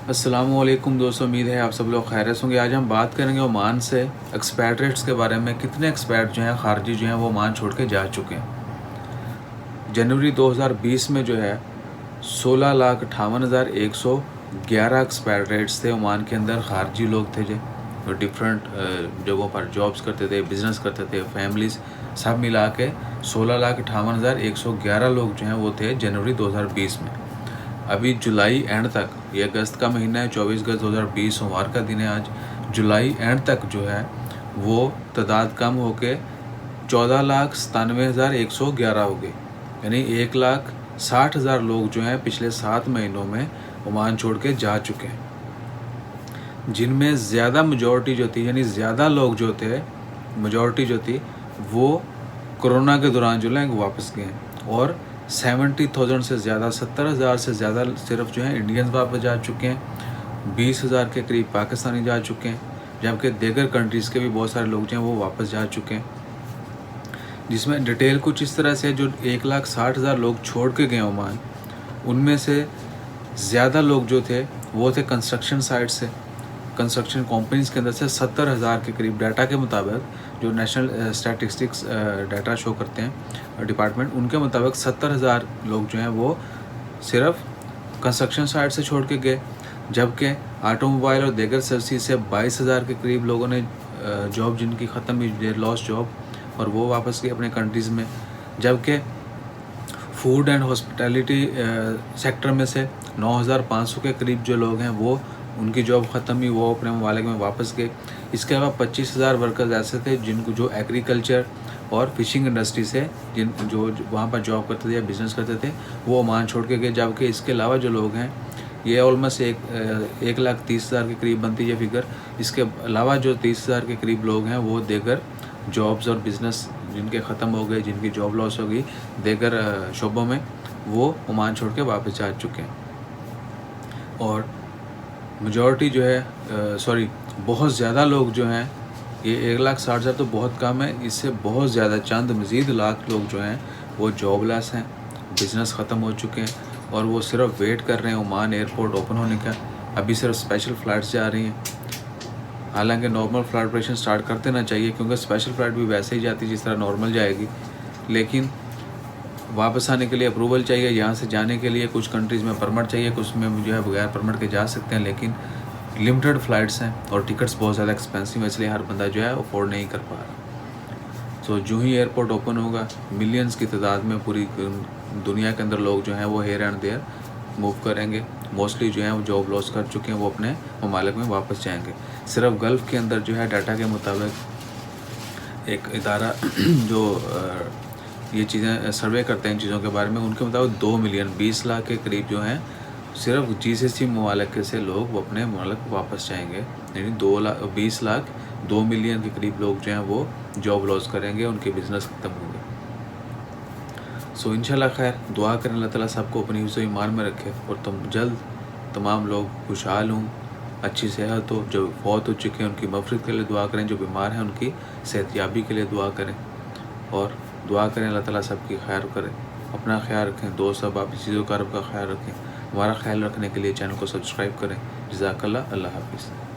अस्सलामुअलैकुम दोस्तों, उम्मीद है आप सब लोग खैरियत होंगे। आज हम बात करेंगे ओमान से एक्सपैट्रिएट्स के बारे में। कितने एक्सपैट जो हैं खारजी जो हैं वो ओमान छोड़ के जा चुके हैं। जनवरी 2020 में जो है 16,58,111 एक्सपैट्रिएट्स थे ओमान के अंदर। खारजी लोग थे जो डिफरेंट जगहों पर जॉब्स करते थे, बिज़नेस करते थे, फैमिलीज सब मिला के 16,58,111 लोग जो हैं वो थे जनवरी 2020 में। अभी जुलाई एंड तक, ये अगस्त का महीना है, 24 अगस्त 2020 सोमवार का दिन है आज। जुलाई एंड तक जो है वो तादाद कम होके 14,97,111 हो गई। यानी 1,60,000 लोग जो हैं पिछले 7 महीनों में ओमान छोड़ के जा चुके हैं, जिनमें ज़्यादा मेजॉरिटी जो थी, यानी ज़्यादा लोग जो थे, मेजॉरिटी जो थी वो कोरोना के दौरान जो है वो वापस गए हैं। और 70,000 से ज़्यादा, 70,000 से ज़्यादा सिर्फ जो है इंडियंस वापस जा चुके हैं। 20,000 के करीब पाकिस्तानी जा चुके हैं, जबकि दीगर कंट्रीज़ के भी बहुत सारे लोग जो हैं वो वापस जा चुके हैं। जिसमें डिटेल कुछ इस तरह से, जो 1,60,000 लोग छोड़ के गए ओमान, उनमें से ज़्यादा लोग जो थे वो थे कंस्ट्रक्शन साइट से, कंस्ट्रक्शन कंपनीज़ के अंदर से। 70,000 के करीब डाटा के मुताबिक, जो नेशनल स्टैटिस्टिक्स डाटा शो करते हैं डिपार्टमेंट, उनके मुताबिक 70,000 लोग जो हैं वो सिर्फ कंस्ट्रक्शन साइट से छोड़ के गए। जबकि ऑटोमोबाइल और दीगर सर्विस से 22,000 के करीब लोगों ने जॉब जिनकी ख़त्म हुई, लॉस्ट जॉब, और वो वापस गए अपने कंट्रीज़ में। जबकि फूड एंड हॉस्पिटैलिटी सेक्टर में से 9,500 के करीब जो लोग हैं वो, उनकी जॉब ख़त्म हुई, वो अपने ममालिक में वापस गए। इसके अलावा 25,000 वर्कर्स ऐसे थे जिनको, जो एग्रीकल्चर और फिशिंग इंडस्ट्री से जो वहाँ पर जॉब करते थे या बिज़नेस करते थे, वो ओमान छोड़ के गए। जबकि इसके अलावा जो लोग हैं, ये ऑलमोस्ट 1,30,000 के करीब बनती है फिगर। इसके अलावा जो 30,000 के करीब लोग हैं वो दीगर जॉब्स और बिज़नेस जिनके ख़त्म हो गए, जिनकी जॉब लॉस हो गई दीगर शोबों में, वो ओमान छोड़ के वापस जा चुके हैं। और मेजॉरिटी जो है बहुत ज़्यादा लोग जो हैं, ये 1,60,000 तो बहुत कम है, इससे बहुत ज़्यादा चंद मज़ीद लाख लोग जो हैं वो जॉबलेस हैं, बिज़नेस ख़त्म हो चुके हैं, और वो सिर्फ वेट कर रहे हैं ओमान एयरपोर्ट ओपन होने का। अभी सिर्फ स्पेशल फ़्लाइट्स जा रही हैं। हालांकि नॉर्मल फ़्लाइट ऑपरेशन स्टार्ट कर देना चाहिए, क्योंकि स्पेशल फ़्लाइट भी वैसे ही जाती जिस तरह नॉर्मल जाएगी। लेकिन वापस आने के लिए अप्रूवल चाहिए, यहाँ से जाने के लिए कुछ कंट्रीज़ में परमिट चाहिए, कुछ में जो है बगैर परमिट के जा सकते हैं। लेकिन लिमिटेड फ़्लाइट्स हैं और टिकट्स बहुत ज़्यादा एक्सपेंसिव है, इसलिए हर बंदा जो है अफोर्ड नहीं कर पा रहा। तो जो ही एयरपोर्ट ओपन होगा, मिलियंस की तादाद में पूरी दुनिया के अंदर लोग जो हैं वो हेयर एंड देयर मूव करेंगे। मोस्टली जो हैं वो जॉब लॉस कर चुके हैं, वो अपने ममालिक में वापस जाएंगे। सिर्फ गल्फ़ के अंदर जो है डाटा के मुताबिक एक इदारा जो ये चीज़ें सर्वे करते हैं इन चीज़ों के बारे में, उनके मुताबिक 2 मिलियन 20 लाख के करीब जो हैं सिर्फ GCC ममालिक से लोग वो अपने ममालिक वापस जाएंगे। यानी 20 लाख 2 मिलियन के करीब लोग जो हैं वो जॉब लॉस करेंगे, उनके बिज़नेस ख़त्म होंगे। सो इंशाल्लाह खैर दुआ करें, अल्लाह ताला सबको अपनी हिफ्ज़ ईमान में रखे और जल्द तमाम लोग खुशहाल हों, अच्छी सेहत हो। जो फौत हो चुके हैं उनकी मग़फ़िरत के लिए दुआ करें, जो बीमार हैं उनकी सेहतयाबी के लिए दुआ करें, और दुआ करें अल्लाह ताला सबकी खैर करें। अपना ख्याल रखें, दोस्त अहबाब चीज़ों का रब का ख्याल रखें। हमारा ख्याल रखने के लिए चैनल को सब्सक्राइब करें। जज़ाकल्लाह, अल्लाह हाफ़िज़।